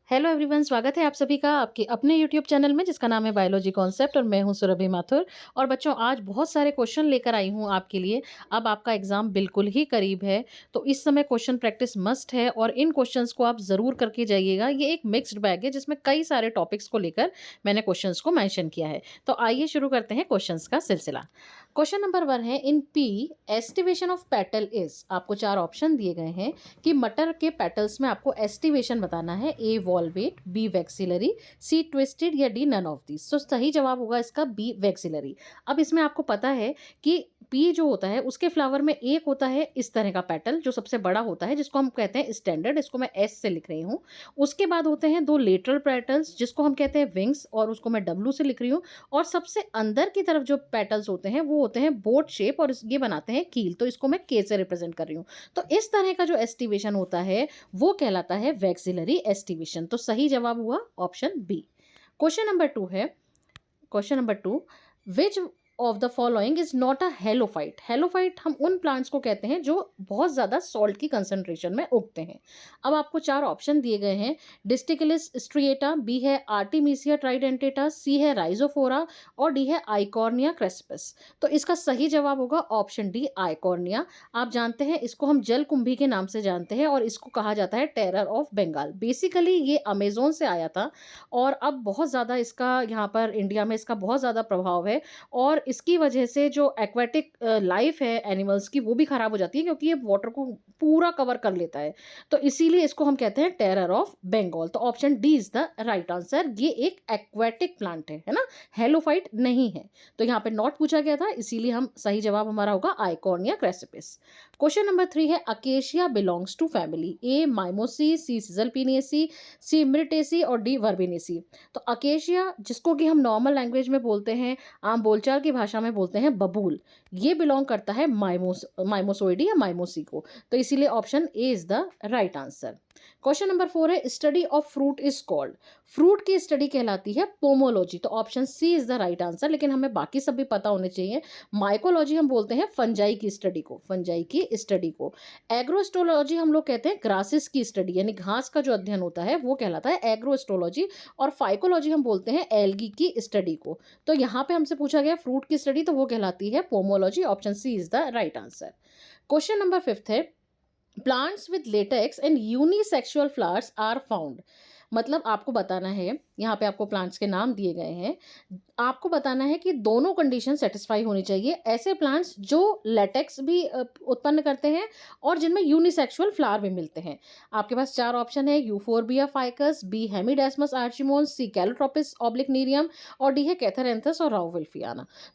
Hello everyone, स्वागत है आप सभी का आपके अपने यूट्यूब चैनल में जिसका नाम है बायोलॉजी कॉन्सेप्ट और मैं हूं सुरभि माथुर। और बच्चों, आज बहुत सारे क्वेश्चन लेकर आई हूं आपके लिए। अब आपका एग्जाम बिल्कुल ही करीब है, तो इस समय क्वेश्चन प्रैक्टिस मस्ट है और इन क्वेश्चंस को आप ज़रूर करके जाइएगा। ये एक मिक्स्ड बैग है जिसमें कई सारे टॉपिक्स को लेकर मैंने क्वेश्चंस को मैंशन किया है। तो आइए शुरू करते हैं क्वेश्चंस का सिलसिला। क्वेश्चन नंबर 1 है, in pea aestivation of petal is. आपको चार ऑप्शन दिए गए हैं कि मटर के पेटल्स में आपको एस्टिवेशन बताना है। ए वॉल्वेट, बी वैक्सिलरी, सी ट्विस्टेड या डी नन ऑफ दिस। तो सही जवाब होगा इसका बी वैक्सिलरी। अब इसमें आपको पता है कि पी जो होता है उसके फ्लावर में एक होता है इस तरह का पेटल जो सबसे बड़ा होता है, जिसको हम कहते हैं स्टैंडर्ड। इसको मैं एस से लिख रही हूँ। उसके बाद होते हैं दो लेटरल पेटल्स जिसको हम कहते हैं विंग्स, और उसको मैं डब्लू से लिख रही हूँ। और सबसे अंदर की तरफ जो पेटल्स होते हैं वो होते हैं बोट शेप और ये बनाते हैं कील, तो इसको मैं के से रिप्रेजेंट कर रही हूँ। तो इस तरह का जो एस्टिवेशन होता है वो कहलाता है वैक्सिलरी एस्टिवेशन। तो सही जवाब हुआ ऑप्शन बी। क्वेश्चन नंबर 2 है, question number 2, which of the following is not a halophyte. Halophyte हम उन प्लांट्स को कहते हैं जो बहुत ज़्यादा सॉल्ट की कंसंट्रेशन में उगते हैं। अब आपको चार ऑप्शन दिए गए हैं। डिस्टिकुलस स्ट्रिएटा, बी है आर्टिमीसिया ट्राइडेंटेटा, सी है राइजोफोरा और डी है आइकॉर्निया क्रेस्पस। तो इसका सही जवाब होगा ऑप्शन डी आइकॉर्निया। आप जानते हैं इसको हम जल कुंभी के नाम से जानते हैं और इसको कहा जाता है टेरर ऑफ बंगाल। बेसिकली ये अमेजोन से आया था और अब बहुत ज़्यादा इसका यहाँ पर इंडिया में इसका बहुत ज़्यादा प्रभाव है और इसकी वजह से जो एक्वेटिक लाइफ है एनिमल्स की वो भी खराब हो जाती है, क्योंकि ये वाटर को पूरा कवर कर लेता है। तो इसीलिए इसको हम कहते हैं टेरर ऑफ बंगाल। तो option D is the right answer. ये एक एक्वेटिक प्लांट है ना, हेलोफाइट नहीं है। तो यहाँ पे नॉट पूछा गया था, इसीलिए हम सही जवाब हमारा होगा आइकॉर्निया क्रेसिपिस। क्वेश्चन नंबर 3 है, अकेशिया बिलोंग्स टू फैमिली। ए माइमोसी, सी सिजलपिनेसी, सी इमरिटेसी और डी वर्बेनेसी। तो अकेशिया जिसको कि हम नॉर्मल लैंग्वेज में बोलते हैं, आम बोलचाल की भाषा में बोलते हैं बबूल, ये बिलोंग करता है माइमोसोइडी या माइमोसी को। तो इसीलिए option A is the right answer. Question number 4 है, study of fruit is called. Fruit की स्टडी कहलाती है पोमोलॉजी। तो option C is the right answer, लेकिन हमें बाकी सब भी पता होने चाहिए। माइकोलॉजी हम बोलते हैं फंजाई की स्टडी को, फंजाई की स्टडी को। एग्रोस्टोलॉजी हम लोग कहते हैं ग्रासेस की स्टडी, यानी घास का जो अध्ययन होता है वो कहलाता है एग्रोस्टोलॉजी। और फाइकोलॉजी हम बोलते हैं एल्गी की स्टडी को। तो यहाँ पे हमसे पूछा गया फ्रूट की स्टडी, तो वो कहलाती है pomology. Option C is the right answer. Question number 5 है, plants with latex and unisexual flowers are found. मतलब आपको बताना है, यहाँ पे आपको प्लांट्स के नाम दिए गए हैं, आपको बताना है कि दोनों कंडीशन सेटिस्फाई होनी चाहिए। ऐसे प्लांट्स जो लेटेक्स भी उत्पन्न करते हैं और जिनमें यूनिसेक्सुअल फ्लावर भी मिलते हैं। आपके पास चार ऑप्शन है, यूफोरबिया फाइकस, बी हेमिडेस्मस आर्चिमोन्स, सी कैलोट्रोपिस ऑब्लिकनेरियम और डी है कैथेरेंथस और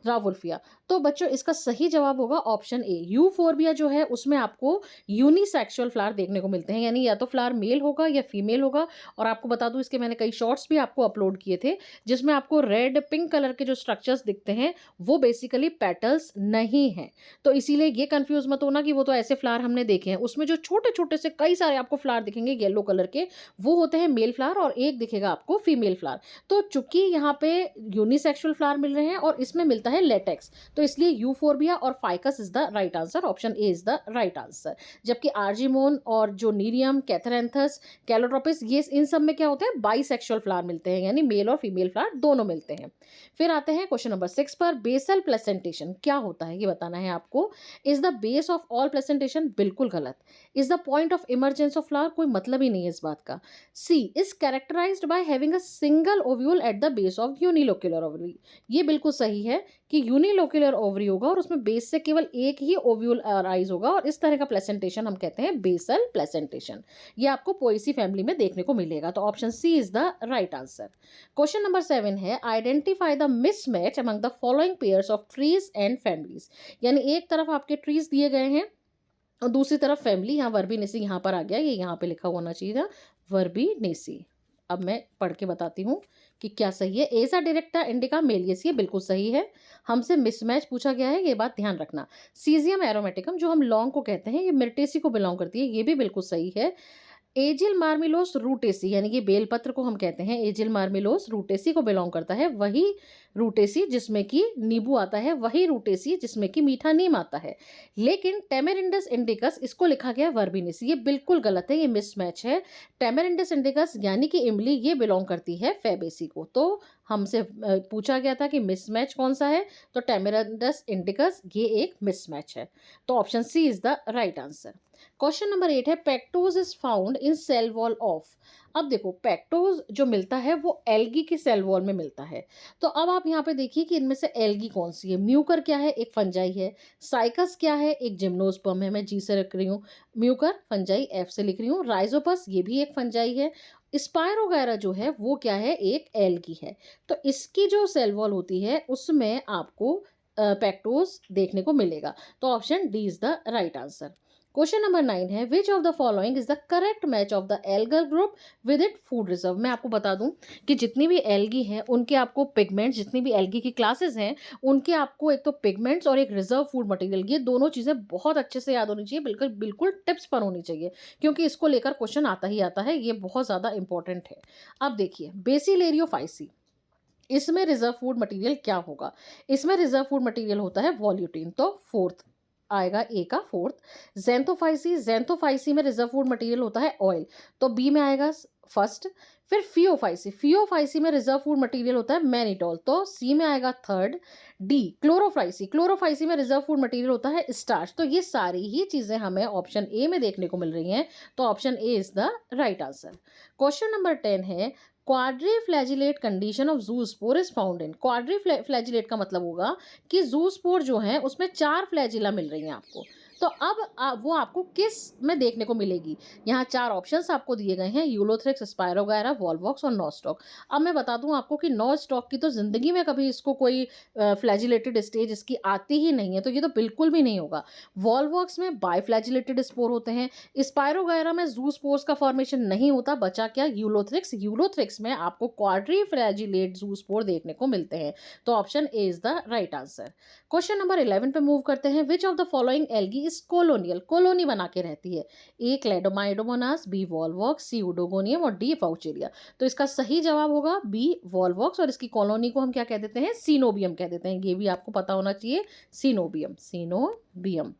रावुल्फिया। तो बच्चों इसका सही जवाब होगा ऑप्शन ए। यूफोरबिया जो है उसमें आपको यूनिसेक्सुअल फ्लावर देखने को मिलते हैं, यानी या तो फ्लावर मेल होगा या फीमेल होगा। और आपको बता दूं इसके मैंने कई शॉर्ट्स भी आपको अपलोड किए थे जिसमें आपको रेड पिंक कलर के जो स्ट्रक्चर्स दिखते हैं वो बेसिकली पेटल्स नहीं हैं। तो इसीलिए ये कंफ्यूज मत होना कि वो तो ऐसे फ्लावर हमने देखे हैं। उसमें जो छोटे छोटे से कई सारे आपको फ्लावर दिखेंगे येलो कलर के, वो होते हैं मेल फ्लावर और एक दिखेगा आपको फीमेल फ्लावर। तो चूंकि यहाँ पे यूनिसेक्सुअल फ्लावर मिल रहे हैं और इसमें मिलता है लेटेक्स, तो इसलिए यूफोरबिया और ficus is the right answer. Option A is the right answer. जबकि आर्जिमोन और जो नीरियम, कैथेरेंथस, कैलोट्रोपिस, ये इन सब में क्या होते हैं, बाइसेक्सुअल फ्लावर मिलते हैं, यानी मेल और फीमेल फ्लावर दोनों मिलते हैं। फिर आते हैं क्वेश्चन नंबर 6 पर, बेसल प्लेसेंटेशन क्या होता है ये बताना है आपको। Is the base of all placentation, बिल्कुल गलत। Is the point of emergence of flower, कोई मतलब ही नहीं है इस बात का। C is characterized by having a single ovule at the base of unilocular ovary. ये बिल्कुल सही है कि यूनिलोक्युलर ओवरी होगा और उसमें बेस से केवल एक ही ओव्यूल अराइज होगा और इस तरह का प्लेसेंटेशन हम कहते हैं बेसल प्लेसेंटेशन। ये आपको पोएसी फैमिली में देखने को मिलेगा। तो option C is the right answer. Question number 7 है, identify the mismatch among the following pairs of trees and families. यानी एक तरफ आपके ट्रीज दिए गए हैं और दूसरी तरफ फैमिली। यहाँ वर्बीनेसी यहाँ पर आ गया, ये यहाँ पे लिखा होना चाहिए था वर्बीनेसी। अब मैं पढ़ के बताती हूँ कि क्या सही है। एसा डायरेक्टा इंडिका मेलियस, ये बिल्कुल सही है। हमसे मिसमैच पूछा गया है, ये बात ध्यान रखना। सीजियम एरोमेटिकम जो हम लौंग को कहते हैं, ये मिर्टेसी को बिलोंग करती है, ये भी बिल्कुल सही है। एजिल मार्मिलोस रूटेसी यानी कि बेलपत्र को हम कहते हैं एजिल मार्मिलोस रूटेसी को बिलोंग करता है। वही रूटेसी जिसमें कि नींबू आता है, वही रूटेसी जिसमें कि मीठा नीम आता है। लेकिन टेमेरिंडस इंडिकस इसको लिखा गया वर्बिनिस, ये बिल्कुल गलत है, ये मिसमैच है। टेमेरिंडस इंडिकस यानी कि इमली ये बिलोंग करती है फैबेसी को। तो हमसे पूछा गया था कि मिसमैच कौन सा है, तो टेमेरिंडस इंडिकस ये एक मिसमैच है। तो option C is the right answer. Question number 8 है pectose is found in cell wall of. अब देखो पेक्टोज जो मिलता है वो एल्गी की सेल वॉल में मिलता है। तो अब आप यहाँ पे देखिए कि इनमें से एल्गी कौन सी है। म्यूकर क्या है, एक फंजाई है। साइकस क्या है, एक जिम्नोस्पर्म है, मैं जी से लिख रही हूँ। म्यूकर फंजाई एफ से लिख रही हूँ। राइजोपस ये भी एक फंजाई है। स्पायरोगैरा जो है वो क्या है, एक एल्गी है। तो इसकी जो सेल वॉल होती है उसमें आपको पेक्टोज देखने को मिलेगा। तो option D is the right answer. Question number 9 है विच of the following is the correct match of the algal group with it food reserve. मैं आपको बता दूं कि जितनी भी एल्गी हैं उनके आपको पिगमेंट्स, जितनी भी एल्गी की क्लासेस हैं उनके आपको एक तो पिगमेंट्स और एक रिजर्व फूड मटेरियल, ये दोनों चीज़ें बहुत अच्छे से याद होनी चाहिए, बिल्कुल बिल्कुल टिप्स पर होनी चाहिए, क्योंकि इसको लेकर क्वेश्चन आता ही आता है, ये बहुत ज़्यादा इंपॉर्टेंट है। अब देखिए बेसिलेरियोफाइसी, इसमें रिजर्व फूड मटेरियल क्या होगा। इसमें रिजर्व फूड मटेरियल होता है वॉल्यूटिन, तो फोर्थ आएगा ए का फोर्थ। जेंथोफाइसी, जेंथोफाइसी में रिजर्व फूड मटेरियल होता है ऑयल, तो बी में आएगा फर्स्ट। फिर फियोफाइसी, फियोफाइसी में रिजर्व फूड मटेरियल होता है मैनिटोल, तो सी में आएगा थर्ड। डी क्लोरोफाइसी, क्लोरोफाइसी में रिजर्व फूड मटेरियल होता है स्टार्च। तो ये सारी ही चीजें हमें ऑप्शन ए में देखने को मिल रही हैं, तो option A is the right answer. Question number 10 है quadriflagellate condition of zoospore is found in. Quadriflagellate का मतलब होगा कि जूस्पोर जो है उसमें 4 फ्लैजिला मिल रही हैं आपको। तो अब वो आपको किस में देखने को मिलेगी। यहाँ 4 ऑप्शंस आपको दिए गए हैं, यूलोथ्रिक्स, स्पायरोगायरा, वॉल्वॉक्स और नॉस्टॉक। अब मैं बता दूं आपको कि नॉस्टॉक की तो जिंदगी में कभी इसको कोई फ्लैजिलेटेड स्टेज इसकी आती ही नहीं है, तो ये तो बिल्कुल भी नहीं होगा। वॉल्वॉक्स में बाइफ्लैजिलेटेड स्पोर होते हैं। स्पायरोगायरा में जू स्पोर्स का फॉर्मेशन नहीं होता, बचा क्या, यूलोथ्रिक्स। यूलोथ्रिक्स में आपको क्वाड्रीफ्लैजिलेट जू स्पोर देखने को मिलते हैं, तो option A is the right answer. Question number 11 पे मूव करते हैं। विच of the following algae is colonial, colony बना के रहती है। ए क्लेडोमाइडोमोनास, बी वॉल्वॉक्स, सी उडोगोनियम और डी फाउचेरिया। तो इसका सही जवाब होगा बी वॉल्वॉक्स, और इसकी कॉलोनी को हम क्या कह देते हैं, सीनोबियम कह देते हैं। ये भी आपको पता होना चाहिए, सीनोबियम, सीनोबियम।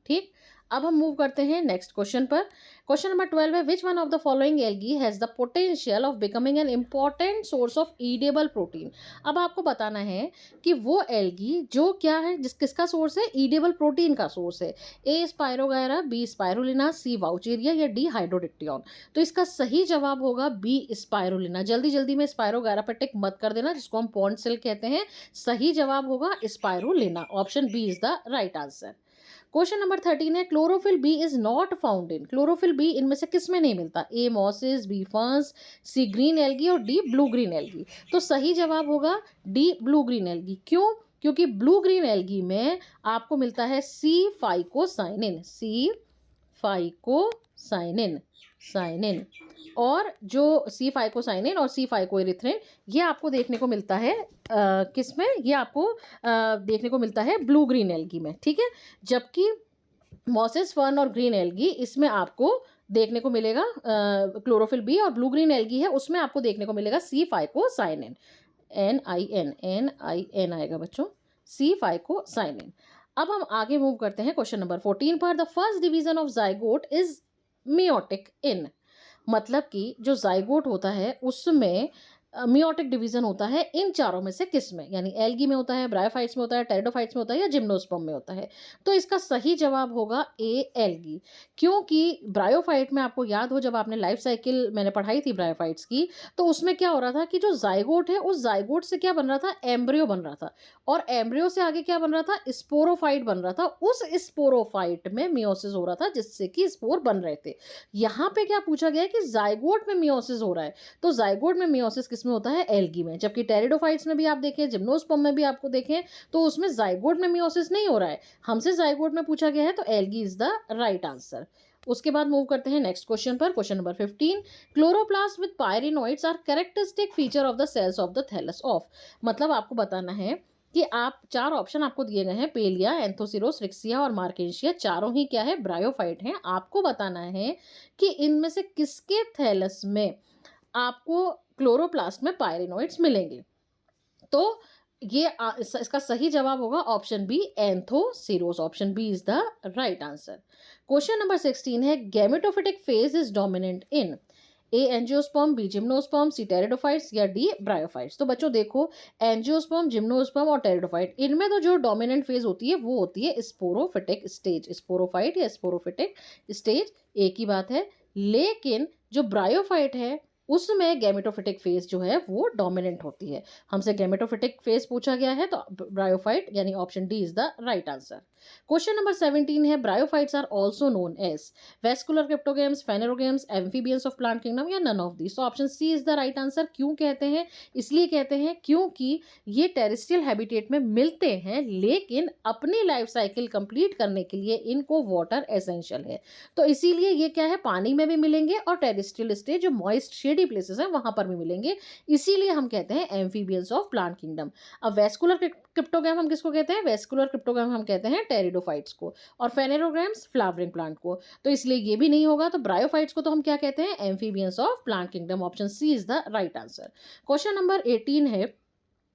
ठीक, अब हम मूव करते हैं नेक्स्ट क्वेश्चन पर। क्वेश्चन नंबर 12 है which one of the following algae has the potential of becoming an important source of edible protein. अब आपको बताना है कि वो एल्गी जो क्या है, किसका सोर्स है, ईडेबल प्रोटीन का सोर्स है। ए स्पायरोगायरा, बी स्पायरुलिना, सी वाउचेरिया या डी हाइड्रोडिक्टियन। तो इसका सही जवाब होगा बी स्पायरुलिना। जल्दी जल्दी में स्पायरोगायरा पर टिक मत कर देना, जिसको हम पॉन्ड सेल कहते हैं। सही जवाब होगा spirulina, option B is the right answer. Question number 13 है chlorophyll b is not found in. Chlorophyll b इनमें से किस में नहीं मिलता। A mosses, B ferns, C green algae और डी ब्लू ग्रीन एल्गी। तो सही जवाब होगा डी ब्लू ग्रीन एल्गी। क्यों, क्योंकि ब्लू ग्रीन एल्गी में आपको मिलता है सी फाइकोसाइनिन, सी फाइकोसाइनिन, साइनिन, और जो सी फाइकोसाइनिन और सी फाइकोएरिथ्रिन ये आपको देखने को मिलता है किस में, ये आपको देखने को मिलता है ब्लू ग्रीन एल्गी में। ठीक है, जबकि मॉसेस, फर्न और ग्रीन एल्गी इसमें आपको देखने को मिलेगा क्लोरोफिल बी, और ब्लू ग्रीन एल्गी है उसमें आपको देखने को मिलेगा सी फाइकोसाइनिन, NIN आएगा बच्चों, सी फाइकोसाइनिन। अब हम आगे मूव करते हैं क्वेश्चन नंबर 14 पर। The first division of zygote is meiotic in. मतलब कि जो जाइगोट होता है उसमें मियोटिक डिवीजन होता है इन चारों में से किस में, यानी एल्गी में होता है, ब्रायोफाइट्स में होता है, टेरिडोफाइट्स में होता है या जिम्नोस्पर्म में होता है। तो इसका सही जवाब होगा ए एल्गी। क्योंकि ब्रायोफाइट में आपको याद हो, जब आपने लाइफ साइकिल मैंने पढ़ाई थी ब्रायोफाइट्स की, तो उसमें क्या हो रहा था कि जो जाइगोट है उस जाइगोट से क्या बन रहा था, एम्ब्रियो बन रहा था, और एम्ब्रियो से आगे क्या बन रहा था, स्पोरोफाइट बन रहा था। उस स्पोरोफाइट में मियोसिस हो रहा था जिससे कि स्पोर बन रहे थे। यहाँ पे क्या पूछा गया है कि जाइगोट में मियोसिस हो रहा है, तो जाइगोट में मियोसिस में होता है एल्गी में। जबकि टेरिडोफाइट्स में भी आप देखें, जिम्नोस्पर्म में भी आपको देखें, तो उसमें जाइगोट में मियोसिस नहीं हो रहा है। हमसे जाइगोट में पूछा गया है, तो algae is the right answer. उसके बाद मूव करते हैं नेक्स्ट क्वेश्चन पर। Question number 15, chloroplast with pyrenoids are characteristic feature of the cells of the thallus of. मतलब आपको बताना है कि आप 4 ऑप्शन आपको दिए गए हैं, पेलिया, एंथोसिरोस, रिक्सिया और मार्केशिया, चारों ही क्या है, ब्रायोफाइट हैं। आपको बताना है कि इनमें से किसके थैलस में आपको क्लोरोप्लास्ट में पायरेनोइड्स मिलेंगे। तो ये इसका सही जवाब होगा option B, anthoceros. Option B is the right answer. Question number 16 है, gametophytic phase is dominant in A angiosperm, B gymnosperm, C pteridophytes या डी ब्रायोफाइट्स। तो बच्चों देखो, एंजियोस्पर्म, जिम्नोस्पर्म और टेरिडोफाइट, इनमें तो जो डोमिनेंट फेज होती है वो होती है स्पोरोफिटिक स्टेज। स्पोरोफाइट या स्पोरोफिटिक स्टेज एक ही बात है। लेकिन जो ब्रायोफाइट है उसमें गैमेटोफिटिक फेज जो है वो डोमिनेंट होती है। हमसे गैमेटोफिटिक फेज पूछा गया है तो ब्रायोफाइट यानी option D is the right answer. Question number 17 है, bryophytes are also known as vascular cryptogams, phanerogams, amphibians of plant kingdom या नन ऑफ दीज। तो option C is the right answer. क्यों कहते हैं? इसलिए कहते हैं क्योंकि ये टेरेस्ट्रियल हैबिटेट में मिलते हैं, लेकिन अपनी लाइफ साइकिल कंप्लीट करने के लिए इनको वाटर एसेंशियल है। तो इसीलिए ये क्या है, पानी में भी मिलेंगे और टेरेस्ट्रियल स्टेज जो मॉइस्ट शेडी प्लेसेस हैं वहां पर भी मिलेंगे। इसीलिए हम कहते हैं एम्फीबियंस ऑफ प्लांट किंगडम। अब वेस्कुलर क्रिप्टोगैम हम किसको कहते हैं? वेस्कुलर क्रिप्टोगैम हम कहते हैं टेरिडोफाइट्स को, और फेनेरोग्राम्स फ्लावरिंग प्लांट को। तो इसलिए ये भी नहीं होगा। तो ब्रायोफाइट्स को तो हम क्या कहते हैं? Amphibians of plant kingdom. Option C is the right answer. Question number 18 है,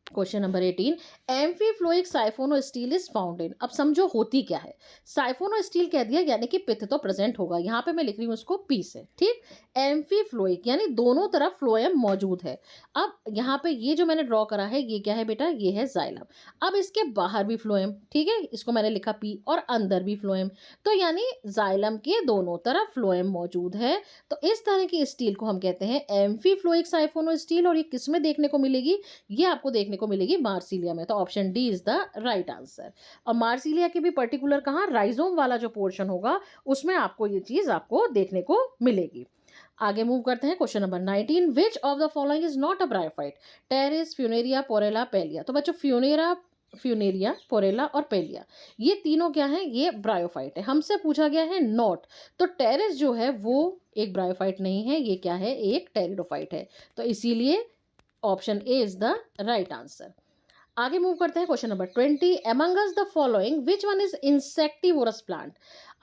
question number 18, amphiphloic siphonostele is found in. अब समझो होती क्या है। साइफोनोस्टील कह दिया यानी कि पित्त तो प्रेजेंट होगा, यहां पे मैं लिख रही हूं उसको पी से, ठीक। एम्फीफ्लोइक यानी दोनों तरफ फ्लोएम मौजूद है। अब यहां पे ये जो मैंने ड्रॉ करा है ये क्या है बेटा? ये है जाइलम। अब इसके बाहर भी फ्लोएम, ठीक है, इसको मैंने लिखा पी, और अंदर भी फ्लोएम। तो यानी जाइलम के दोनों तरफ फ्लोएम मौजूद है। तो इस तरह की स्टील को हम कहते हैं एम्फीफ्लोइक साइफोनोस्टील। और ये किस में देखने को मिलेगी? ये आपको देखने को मिलेगी मार्सिलिया में। तो option D is the right answer. और मार्सिलिया के भी पर्टिकुलर कहाँ, राइजोम वाला जो पोर्शन होगा उसमें आपको ये चीज आपको देखने को मिलेगी। आगे मूव करते हैं। Question number 19, which of the following is not a bryophyte? Pteris, funaria, porella, pellia. तो बच्चों फ्यूनेरिया, पोरेला और पेलिया, ये तीनों क्या हैं? ये ब्रायोफाइट है। हमसे पूछा गया है नॉट, तो टेरिस जो है वो एक ब्रायोफाइट नहीं है, ये क्या है? एक टेरिडोफाइट है। तो इसीलिए option A is the right answer. आगे मूव करते हैं। Question number 20, among us the following which one is insectivorous plant?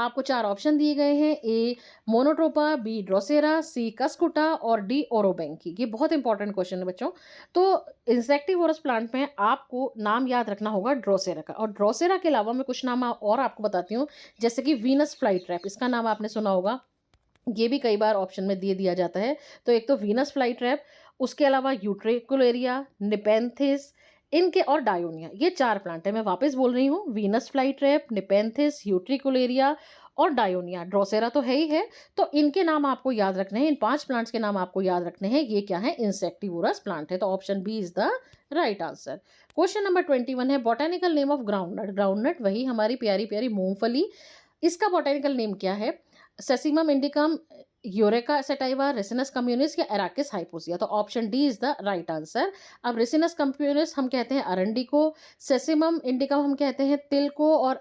आपको 4 ऑप्शन दिए गए हैं, ए मोनोट्रोपा, बी ड्रोसेरा, सी कस्कुटा और डी ओरोबेंकी। ये बहुत इंपॉर्टेंट क्वेश्चन है बच्चों। तो इंसेक्टिवोरस प्लांट में आपको नाम याद रखना होगा ड्रोसेरा का, और ड्रोसेरा के अलावा मैं कुछ नाम और आपको बताती हूँ, जैसे कि वीनस फ्लाई ट्रैप, इसका नाम आपने सुना होगा, ये भी कई बार ऑप्शन में दे दिया जाता है। तो एक तो वीनस फ्लाई ट्रैप, उसके अलावा यूट्रिकुलेरिया, निपेंथिस, इनके और डायोनिया, ये 4 प्लांट है। मैं वापस बोल रही हूँ, Venus fly trap, nepenthes, utricularia और डायोनिया। ड्रोसेरा तो है ही है। तो इनके नाम आपको याद रखने हैं, इन 5 प्लांट्स के नाम आपको याद रखने हैं। ये क्या है? इंसेक्टिवोरस प्लांट है। तो option B is the right answer. Question number 21 है, botanical name of groundnut. Groundnut वही हमारी प्यारी प्यारी मूंगफली, इसका बॉटेनिकल नेम क्या है? सेसिमम इंडिकम, यूरेका सेटाइवा, रेसिनस कम्युनिस या एराकिस हाइपोसिया। तो option D is the right answer. अब रेसिनस कम्युनिस हम कहते हैं अरंडी को, सेसिमम इंडिकम हम कहते हैं तिल को, और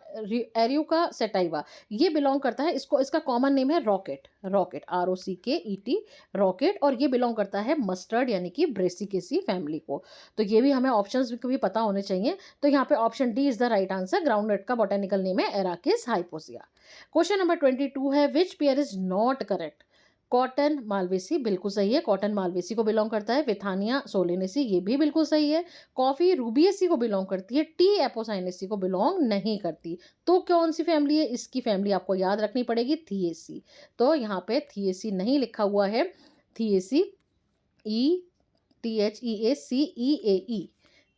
एरियुका सेटाइवा ये बिलोंग करता है, इसको इसका कॉमन नेम है रॉकेट, ROCKET, रॉकेट। और ये बिलोंग करता है मस्टर्ड यानी कि ब्रेसिकेसी फैमिली को। तो ये भी हमें ऑप्शंस भी पता होने चाहिए। तो यहाँ पे option D is the right answer. Groundnut का बॉटेनिकल नेम है एराकिस हाइपोसिया। क्वेश्चन नंबर 22 है, which pair is not correct? Cotton Malvaceae बिल्कुल सही है, कॉटन मालवेसी को बिलोंग करता है। विथानिया सोलेनेसी ये भी बिल्कुल सही है। कॉफी रूबिएसी को बिलोंग करती है, टी एपोसाइनेसी को बिलोंग नहीं करती। तो कौन सी फैमिली है? इसकी फैमिली आपको याद रखनी पड़ेगी, थिएसी। तो यहाँ पे थिएसी नहीं लिखा हुआ है, थिएसी, THEACEE,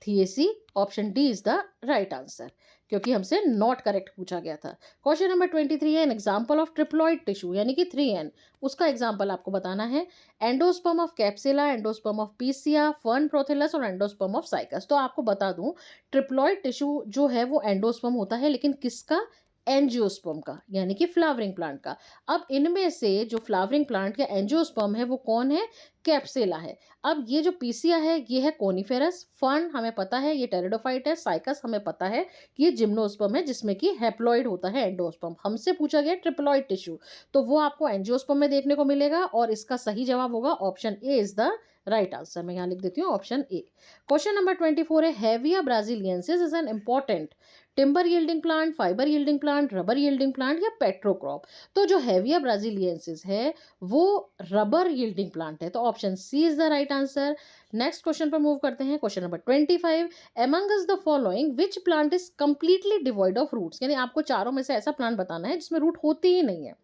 थिएसी। Option D is the right answer, क्योंकि हमसे नॉट करेक्ट पूछा गया था। क्वेश्चन नंबर 23 है, an example of triploid tissue यानी कि 3N, उसका एग्जांपल आपको बताना है। Endosperm of capsella, endosperm of pisum, fern prothallus और एंडोस्पर्म ऑफ साइकस। तो आपको बता दूं, ट्रिप्लॉइड टिश्यू जो है वो एंडोस्पर्म होता है, लेकिन किसका? एंजियोस्पर्म का, यानी कि फ्लावरिंग प्लांट का। अब इनमें से जो फ्लावरिंग प्लांट का एंजियोस्पर्म है वो कौन है? कैप्सेला है। अब ये जो पीसिया है ये है कोनिफेरस, फर्न हमें पता है ये टेरिडोफाइट है, साइकस हमें पता है कि ये जिम्नोस्पर्म है जिसमें कि हैप्लॉइड होता है एंडोस्पर्म। हमसे पूछा गया ट्रिप्लॉइड टिश्यू, तो वो आपको एंजियोस्पर्म में देखने को मिलेगा और इसका सही जवाब होगा option A is the right answer. मैं यहाँ लिख देती हूँ ऑप्शन ए। क्वेश्चन नंबर 24 है hevea brasiliensis is an important timber yielding plant, fibre yielding plant, rubber yielding plant या पेट्रोक्रॉप। तो जो हेविया ब्राजीलियंसिस है वो रबर यील्डिंग प्लांट है, तो option C is the right answer. Next question पर move करते हैं। Question number 25, among us the following which plant is completely devoid of roots, यानी आपको चारों में से ऐसा प्लांट बताना है जिसमें रूट होती ही नहीं है।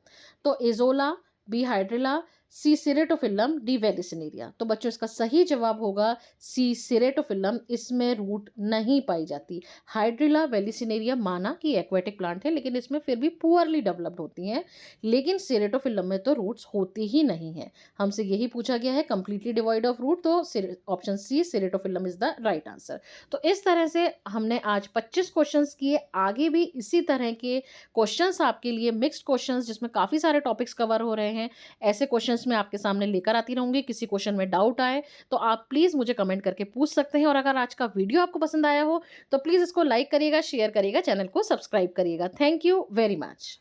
तो इजोला, बी हाइड्रिला, सी सिरेटोफिलम, डी वेलिसिनेरिया। तो बच्चों इसका सही जवाब होगा सी सिरेटोफिलम, इसमें रूट नहीं पाई जाती। हाइड्रिला, वेलिसिनेरिया माना कि एक्वेटिक प्लांट है लेकिन इसमें फिर भी पुअरली डेवलप्ड होती हैं, लेकिन सिरेटोफिलम में तो रूट्स होती ही नहीं है। हमसे यही पूछा गया है कंप्लीटली डिवॉइड ऑफ रूट, तो option C ceratophyllum is the right answer. तो इस तरह से हमने आज 25 क्वेश्चंस किए। आगे भी इसी तरह के क्वेश्चंस आपके लिए, मिक्स्ड क्वेश्चंस जिसमें काफ़ी सारे टॉपिक्स कवर हो रहे हैं, ऐसे क्वेश्चंस मैं आपके सामने लेकर आती रहूंगी। किसी क्वेश्चन में डाउट आए तो आप प्लीज़ मुझे कमेंट करके पूछ सकते हैं। और अगर आज का वीडियो आपको पसंद आया हो तो प्लीज़ इसको लाइक करिएगा, शेयर करिएगा, चैनल को सब्सक्राइब करिएगा। Thank you very much.